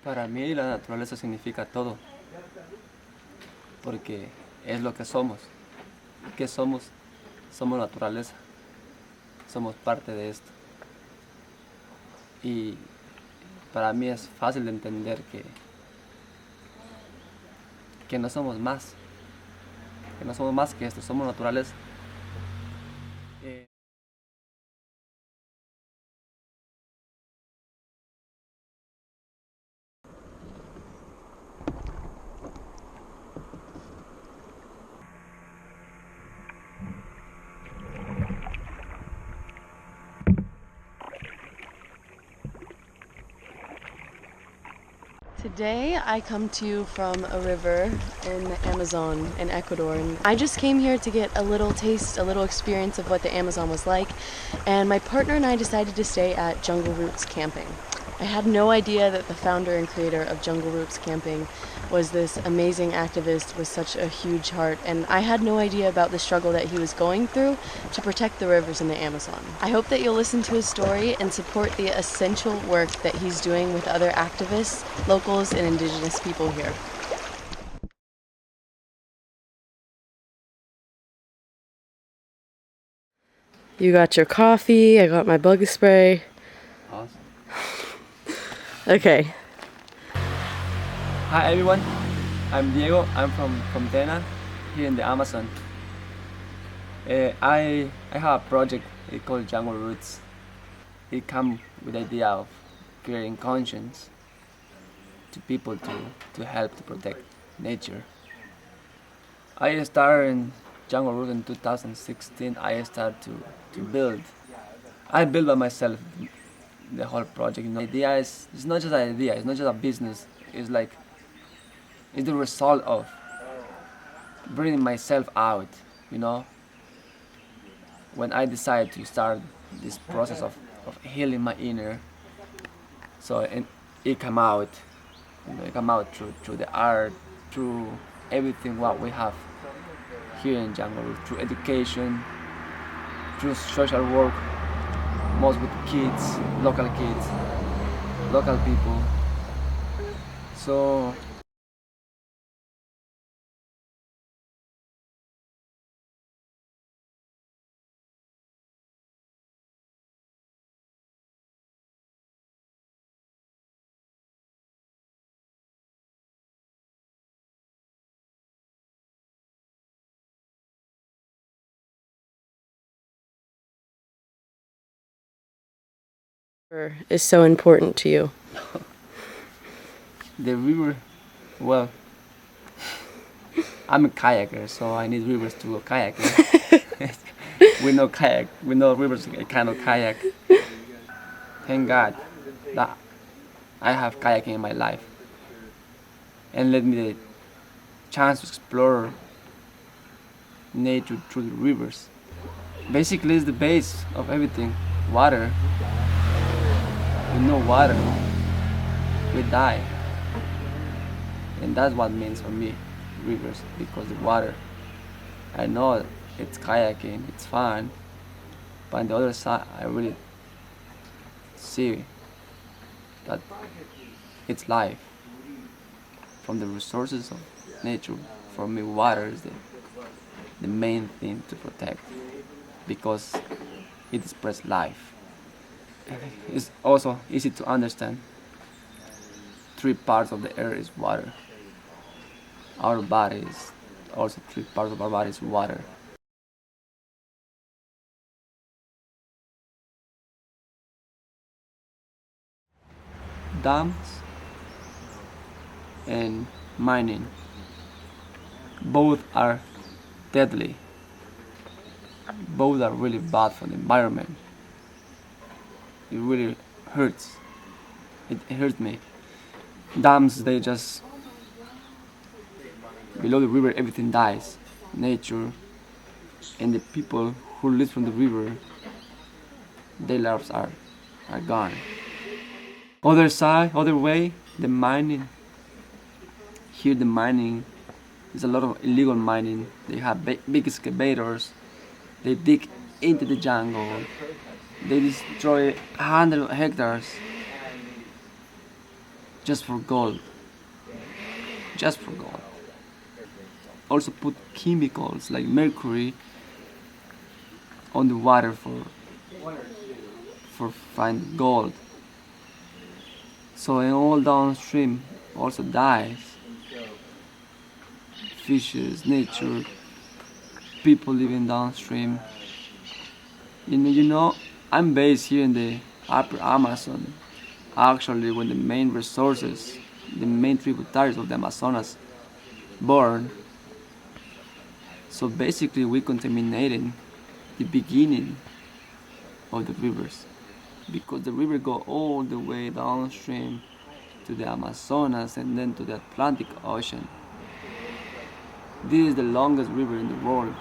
Para mí la naturaleza significa todo, porque es lo que somos. ¿Qué somos? Somos naturaleza, somos parte de esto. Y para mí es fácil de entender que no somos más, que no somos más que esto, somos naturaleza. Eh, Today I come to you from a river in the Amazon in Ecuador, and I just came here to get a little taste, a little experience of what the Amazon was like, and my partner and I decided to stay at Jungle Roots Camping. I had no idea that the founder and creator of Jungle Roots Camping was this amazing activist with such a huge heart, and I had no idea about the struggle that he was going through to protect the rivers in the Amazon. I hope that you'll listen to his story and support the essential work that he's doing with other activists, locals, and indigenous people here. You got your coffee, I got my bug spray. awesome. Okay. Hi everyone, I'm Diego, I'm from Tena, here in the Amazon. I have a project called Jungle Roots. It comes with the idea of creating conscience to people to help to protect nature. I started in Jungle Roots in 2016. I started to build. I built by myself the whole project. The idea is it's not just an idea. It's not just a business. It's like it's the result of bringing myself out. You know, when I decided to start this process of healing my inner, so it came out. It came out through the art, through everything what we have here in Jungle Roots, through education, through social work, most with kids, local people. So Is so important to you. the river, well, I'm a kayaker, so I need rivers to go kayaking. We know rivers kind of kayak. Thank God that I have kayaking in my life and let me the chance to explore nature through the rivers. Basically, it's the base of everything. Water. With no water, we die. And that's what means for me, rivers, because the water. I know it's kayaking, it's fun, but on the other side, I really see that it's life. From the resources of nature, for me, water is the main thing to protect because it expresses life. It's also easy to understand. 3 parts of the air is water. Our body is also 3 parts of our body is water. Dams and mining, both are deadly. Both are really bad for the environment. It really hurts. It hurts me. Dams, they just below the river, everything dies. Nature and the people who live from the river, their lives are gone. Other side, other way, the mining. Here, the mining is a lot of illegal mining. They have big excavators. They dig into the jungle. They destroy 100 hectares. just for gold. Just for gold. Also put chemicals like mercury on the water for find gold. So in all downstream also dies. Fishes, nature, people living downstream. You know, I'm based here in the upper Amazon. Actually, when the main resources, the main tributaries of the Amazonas burn. So basically, we contaminated the beginning of the rivers because the river go all the way downstream to the Amazonas and then to the Atlantic Ocean. This is the longest river in the world.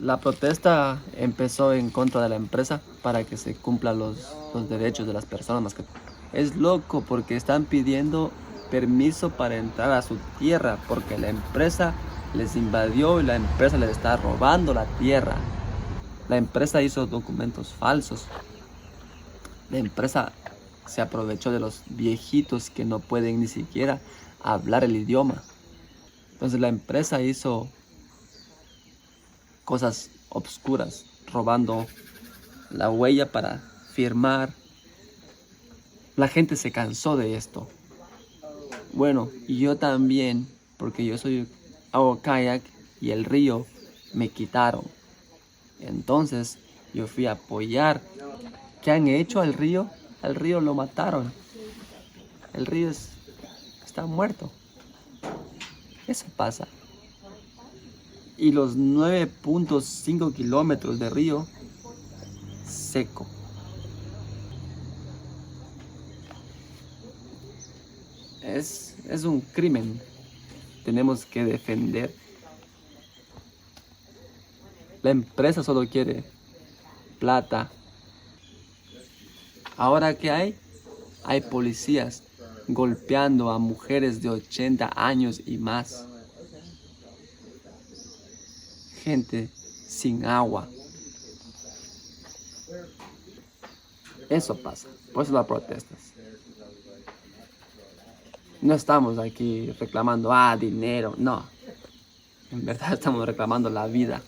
La protesta empezó en contra de la empresa para que se cumplan los derechos de las personas más que todo. Es loco porque están pidiendo permiso para entrar a su tierra porque la empresa les invadió y la empresa les está robando la tierra. La empresa hizo documentos falsos. La empresa se aprovechó de los viejitos que no pueden ni siquiera hablar el idioma. Entonces la empresa hizo cosas obscuras, robando la huella para firmar. La gente se cansó de esto. Bueno, y yo también, porque yo hago kayak y el río me quitaron. Entonces yo fui a apoyar. ¿Qué han hecho al río? Al río lo mataron. El río está muerto. Eso pasa. Y los 9.5 kilómetros de río seco. Es un crimen. Tenemos que defender. La empresa solo quiere plata. Ahora, ¿qué hay? Hay policías golpeando a mujeres de 80 años y más. Gente sin agua. Eso pasa. Por eso las protestas. No estamos aquí reclamando, dinero. No. En verdad estamos reclamando la vida.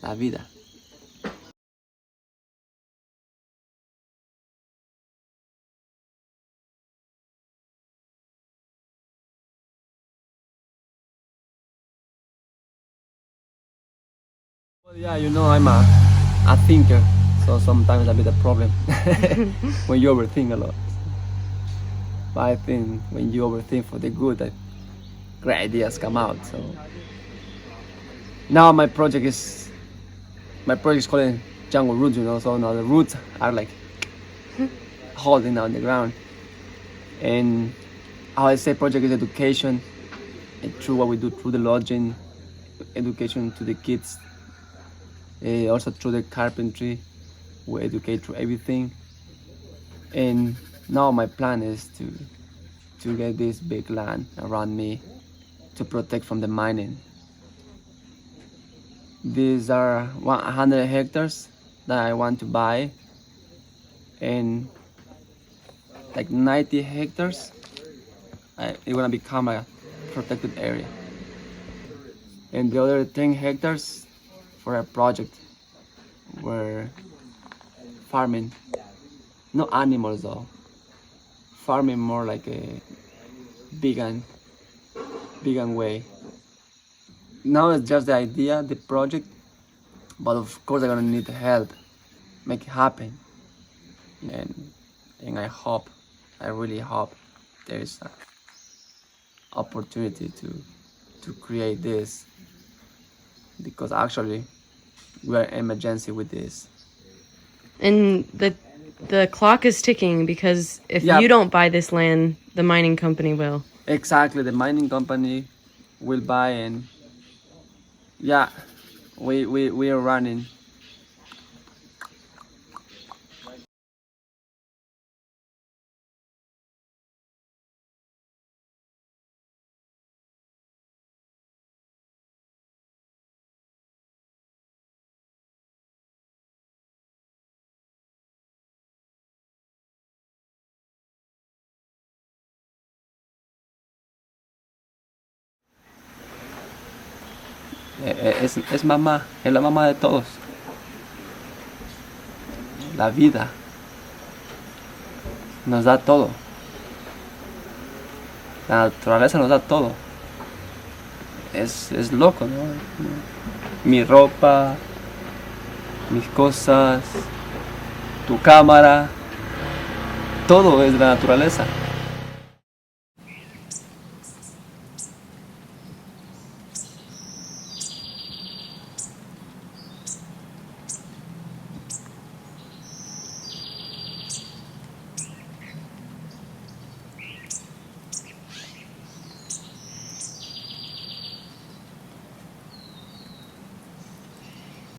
La vida. Well, yeah, I'm a thinker, so sometimes a bit a problem when you overthink a lot. But I think when you overthink for the good, that great ideas come out. So now my project is called Jungle Roots. So now the roots are like holding on the ground. And how I say project is education, and through what we do through the lodging, education to the kids. Also through the carpentry, we educate through everything. And now my plan is to get this big land around me to protect from the mining. These are 100 hectares that I want to buy, and like 90 hectares it's gonna become a protected area, and the other 10 hectares for a project where farming, no animals though, farming more like a vegan way. Now it's just the idea, the project, but of course I'm gonna need help, make it happen, and I really hope there is an opportunity to create this, because actually we're in emergency with this. And the clock is ticking because if you don't buy this land, the mining company will. Exactly, the mining company will buy, and we are running. Es mamá, es la mamá de todos. La vida nos da todo. La naturaleza nos da todo. Es loco, ¿no? Mi ropa, mis cosas, tu cámara, todo es de la naturaleza.